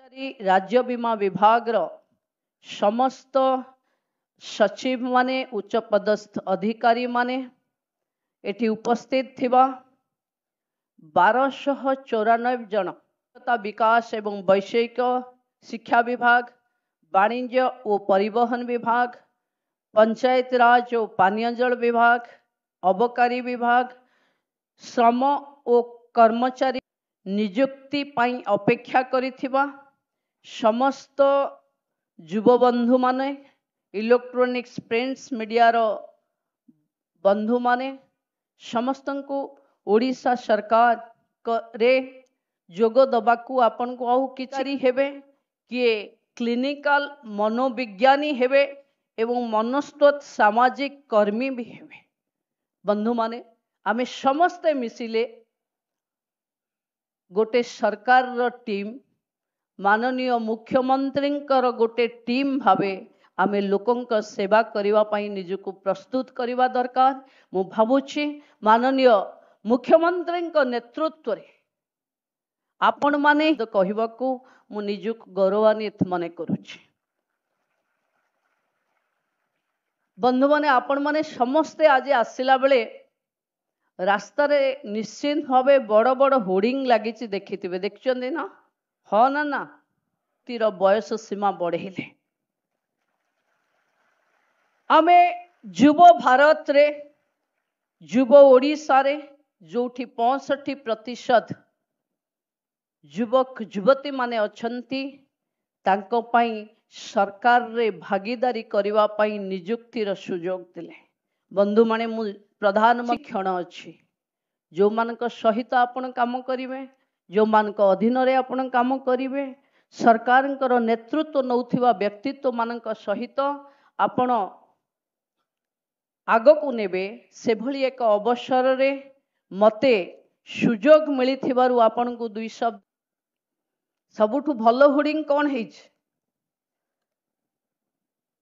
राज्य बीमा विभाग समस्त सचिव माने उच्च पदस्थ अधिकारी माने एटी उपस्थित थिबा 1294 जन विकास एवं वैषयिक शिक्षा विभाग, वाणिज्य और परिवहन विभाग, पंचायत राज और पानीय जल विभाग, अबकारी विभाग, श्रम और कर्मचारी नियुक्ति पाई अपेक्षा करिथिबा समस्त युव बंधु माने, इलेक्ट्रॉनिक्स प्रिंट्स मीडिया रो बंधु माने समस्त को ओडिशा सरकार रे जोग दबाकू आपन को आउ किचारी हेबे किए क्लिनिकल मनोविज्ञानी हेबे एवं मनस्तत्व सामाजिक कर्मी भी हेबे। बंधु माने आमे समस्ते मिसिले गोटे सरकार रो टीम माननीय मुख्यमंत्री गोटे टीम भावे आमे लोकंक सेवा करिवा पाई निजको प्रस्तुत करिवा दरकार। मु भाबुछि माननीय मुख्यमंत्री नेतृत्व रे आपण माने कहबाकू मु निजको गौरवान्वित मने करुछि। बंधु माने आपण माने समस्ते आज आसिला बेले रास्ता रे निश्चित भावे बड़ बड़ होर्डिंग लागिछि देखिथिबे, देखछन्ती ना? हाँ ना तीर बयस सीमा बढ़ेले आमे युव भारत रे युव ओडिशा रे जोठी 65% युवक युवती माने अछंती तांको पाई सरकार रे भागीदारी करिवा पाई नियुक्तिर सुजोग दिले। बंधु माने मु प्रधानमंत्री क्षण अछि जो मानक सहित आपण काम करिवे, जो मानक अधीन रे आपण काम करिवे, सरकार नेतृत्व नौथिबा व्यक्तित्व मानक सहित आपण आगकू नेबे से भली एक अवसर रे मते सुजोग मिलिथिबारु आपण को दुई शब्द सबुठु भलो होर्डिंग कौन है?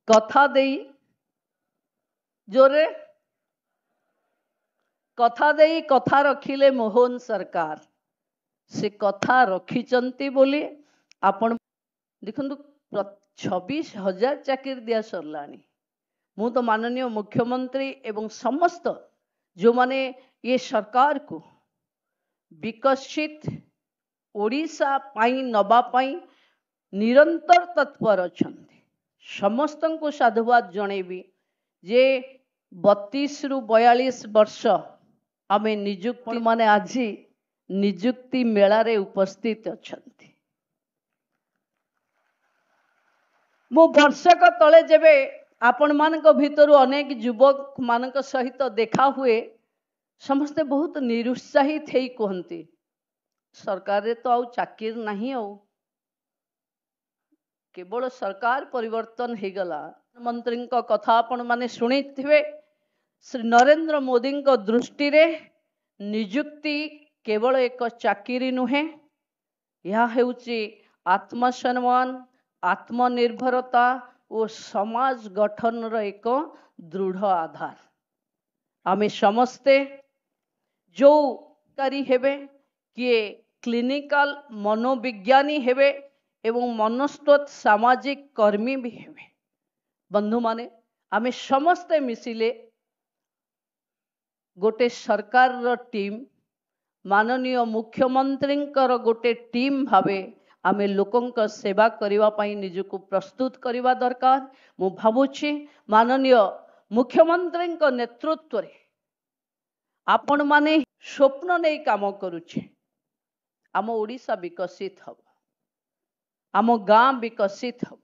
कथा देई जोरे कथा देई कथा रखिले मोहन सरकार से कथा रखिचंती बोली आपण देखंतु 26,000 चाकरी दिया सरलानी। मु तो माननीय मुख्यमंत्री एवं समस्त जो माने ये सरकार को विकसित ओडिशा पाई नबा पाई निरंतर तत्पर अछंती समस्त को साधुवाद जणेबी जे 32 रु 42 वर्ष आमे नियुक्ति माने आज नियुक्ति मेला रे उपस्थित अछंती। मु वर्षक तले जेबे आपण मानक भितरु अनेक युवक मानक सहित देखा हुए समस्ते बहुत निरुत्साहित हेई कहंती सरकार रे तो आउ चाकिर नहीं आउ केवल सरकार परिवर्तन हो गला। मंत्री कथा आपण माने शुणिथिबे श्री नरेंद्र मोदी दृष्टि रे नियुक्ति केवल एक चाकिरी नुहे, यह हेउची आत्मसम्मान, आत्मनिर्भरता और समाज गठन रो एक दृढ़ आधार। आमे समस्ते जो करी हेबे किए क्लिनिकल मनोविज्ञानी हेबे एवं मनस्तत्व सामाजिक कर्मी भी हेबे। बंधु माने आमे समस्ते मिसिले गोटे सरकार रो टीम माननीय मुख्यमंत्री गोटे टीम भावे आमे लोकंक सेवा करिवा पाई निजको प्रस्तुत करिवा दरकार। मु भाबुछि माननीय मुख्यमंत्री नेतृत्व रे आपण माने स्वप्न नै काम करुछे आम ओडिशा विकसित हब, आम गाँ विकसित हब,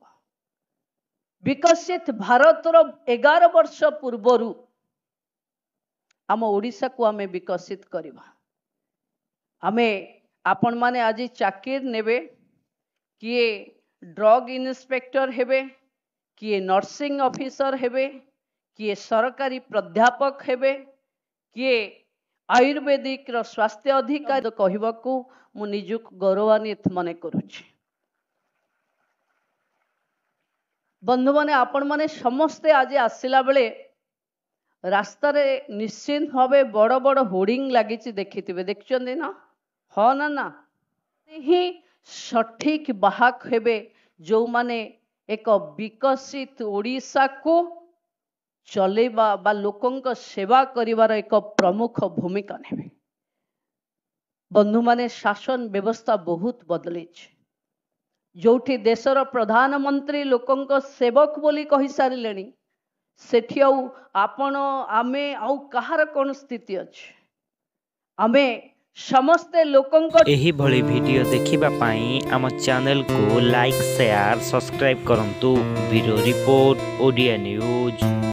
विकसित भारत रो 11 वर्ष पूर्वरु आम ओडिशा को आमे विकसित करिबा। आमे आपण माने आज चाकिर नेबे किए ड्रग इन्स्पेक्टर हेबे, किए नर्सिंग ऑफिसर हेबे, किए सरकारी प्राध्यापक हेबे, किए आयुर्वेदिक रो स्वास्थ्य अधिकारी कहबाकू मु निजुक गौरवान्वित मने करुछि। बंधु माने आपण माने समस्ते आज आसिला बेले रास्ता रे निश्चित भावे बड़ बड़ होर्डिंग लागिछि देखिथिबे, देखछन्ती ना? हाँ ना ही सठिक बाहक हेबे जो माने एक विकसित ओडिशा को चलेबा बा लोकंक सेवा करिवार एक प्रमुख भूमिका नेबे। बंधु माने शासन व्यवस्था बहुत बदली जोठी देशर प्रधानमंत्री लोकंक सेवक बोली कहि सारिलेनी सेठी आपण आमे आउ कहार कोन स्थिति अछि आमे समस्ते लोकंक एही भली वीडियो देखिबा पाई आम चैनल को लाइक शेयर सब्सक्राइब करंतु। Bureau report Odia news.